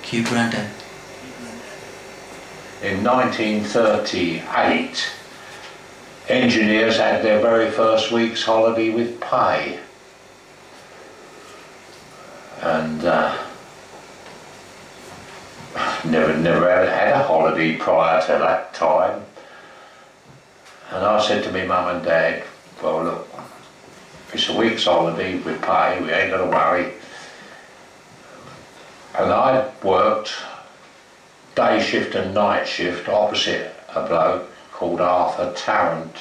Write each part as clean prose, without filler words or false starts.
Cue Grandad. In 1938, engineers had their very first week's holiday with pay. And never had a holiday prior to that time. And I said to my mum and dad, well look, it's a week's holiday with pay, we ain't gonna worry. And I worked day shift and night shift opposite a bloke called Arthur Tarrant,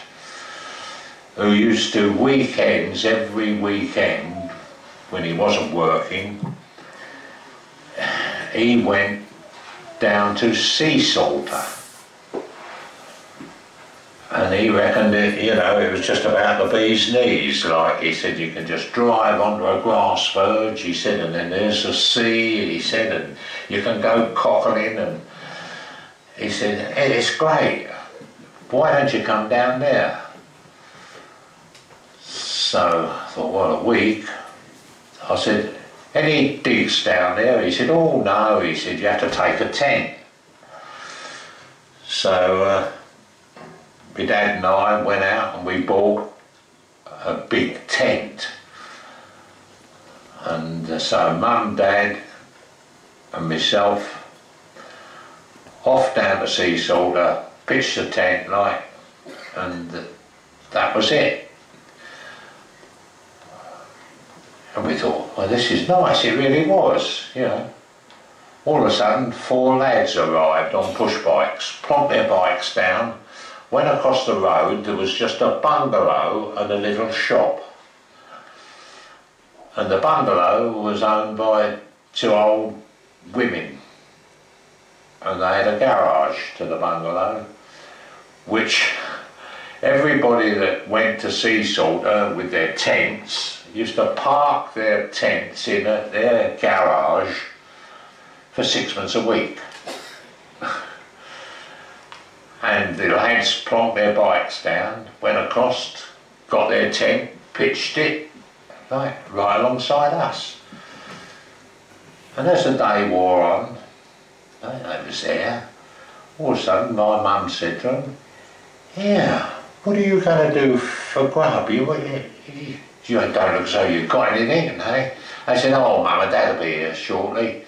who used to weekends, every weekend when he wasn't working, he went down to sea salter. And he reckoned it, you know, it was just about the bee's knees. Like he said, you can just drive onto a grass verge, he said, and then there's the sea, he said, and you can go cockling, and he said, hey, it's great. Why don't you come down there? So I thought, well, a week. I said, any digs down there? He said, oh no, he said, you have to take a tent. So my dad and I went out and we bought a big tent. And so mum, dad and myself off down to sea salter, pitched the tent like, and that was it. And we thought, well, this is nice, it really was, you know. All of a sudden, 4 lads arrived on push bikes, plonked their bikes down, went across the road, there was just a bungalow and a little shop. And the bungalow was owned by 2 old women. And they had a garage to the bungalow, which everybody that went to sea salter with their tents used to park their tents in their garage for 6 a week. And the lads plonked their bikes down, went across, got their tent, pitched it, right alongside us. And as the day wore on, they was there. All of a sudden my mum said to them, yeah, what are you going to do for grub? You don't look as though you've got anything, and they said, oh, mum and dad will be here shortly,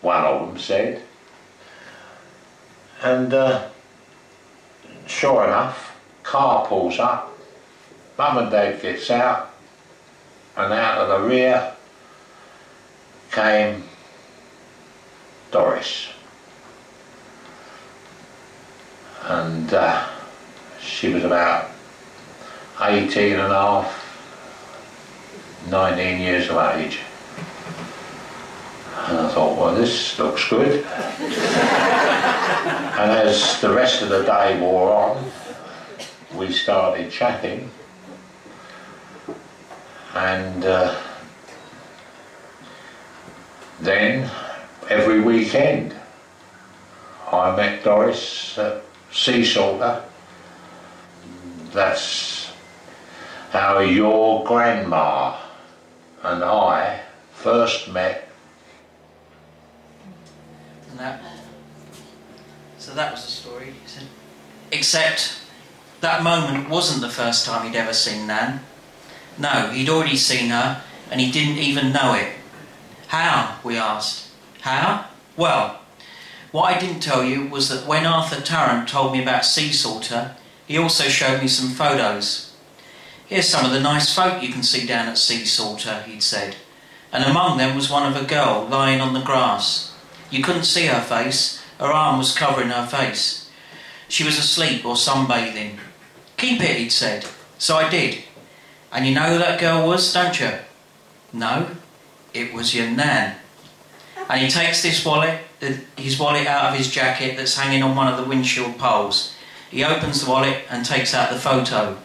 one of them said. And sure enough, car pulls up, mum and dad gets out, and out of the rear came Doris. And she was about 18 and a half, 19 years of age. And I thought, well, this looks good. And as the rest of the day wore on, we started chatting. And then, every weekend, I met Doris at sea salter. That's how your grandma and I first met. And so that was the story. Except that moment wasn't the first time he'd ever seen Nan. No, he'd already seen her and he didn't even know it. How? We asked. How? Well, what I didn't tell you was that when Arthur Tarrant told me about sea salter, he also showed me some photos. Here's some of the nice folk you can see down at sea salter, he'd said. And among them was one of a girl lying on the grass. You couldn't see her face, her arm was covering her face. She was asleep or sunbathing. Keep it, he'd said. So I did. And you know who that girl was, don't you? No, it was your Nan. And he takes this wallet, his wallet out of his jacket that's hanging on one of the windshield poles. He opens the wallet and takes out the photo,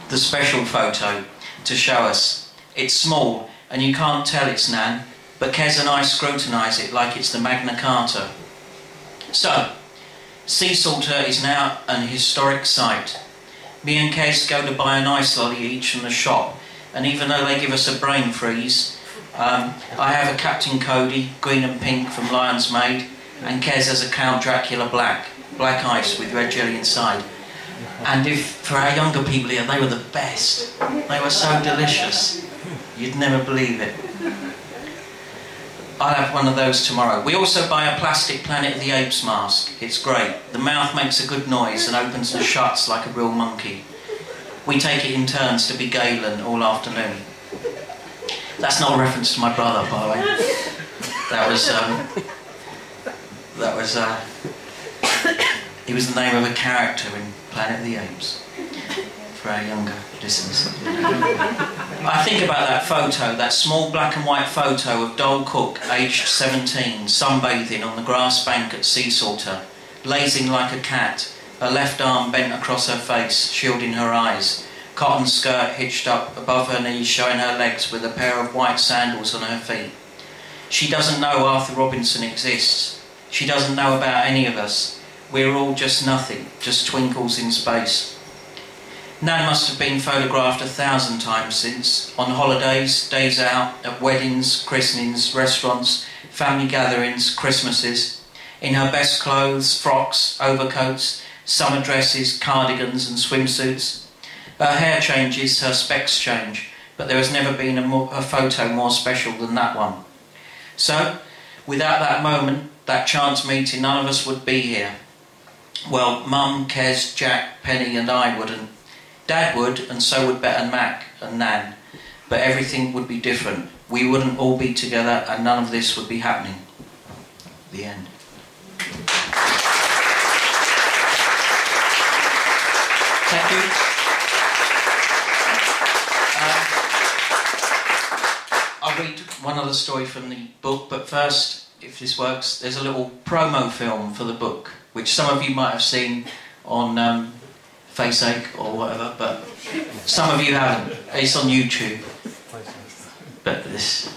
the special photo, to show us. It's small and you can't tell it's Nan, but Kez and I scrutinise it like it's the Magna Carta. So, sea salter is now an historic site. Me and Kez go to buy an ice lolly each from the shop, and even though they give us a brain freeze, I have a Captain Cody, green and pink from Lion's Maid, and Kez has a Count Dracula black ice with red jelly inside. And for our younger people here, they were the best. They were so delicious. You'd never believe it. I'll have one of those tomorrow. We also buy a plastic Planet of the Apes mask. It's great. The mouth makes a good noise and opens and shuts like a real monkey. We take it in turns to be Galen all afternoon. That's not a reference to my brother, by the way. He was the name of a character in Planet of the Apes, for our younger listeners. I think about that photo, that small black and white photo of Dole Cook, aged 17, sunbathing on the grass bank at Sea Salter, lazing like a cat, her left arm bent across her face, shielding her eyes, cotton skirt hitched up above her knees, showing her legs with a pair of white sandals on her feet. She doesn't know Arthur Robinson exists. She doesn't know about any of us. We're all just nothing, just twinkles in space. Nan must have been photographed 1,000 times since, on holidays, days out, at weddings, christenings, restaurants, family gatherings, Christmases, in her best clothes, frocks, overcoats, summer dresses, cardigans and swimsuits. Her hair changes, her specs change, but there has never been a photo more special than that one. So, without that moment, that chance meeting, none of us would be here. Well, Mum, Kez, Jack, Penny and I wouldn't. Dad would, and so would Bet and Mac and Nan. But everything would be different. We wouldn't all be together and none of this would be happening. The end. Thank you. I'll read one other story from the book, but first, if this works, there's a little promo film for the book, which some of you might have seen on Faceache or whatever, but some of you haven't. It's on YouTube. But this...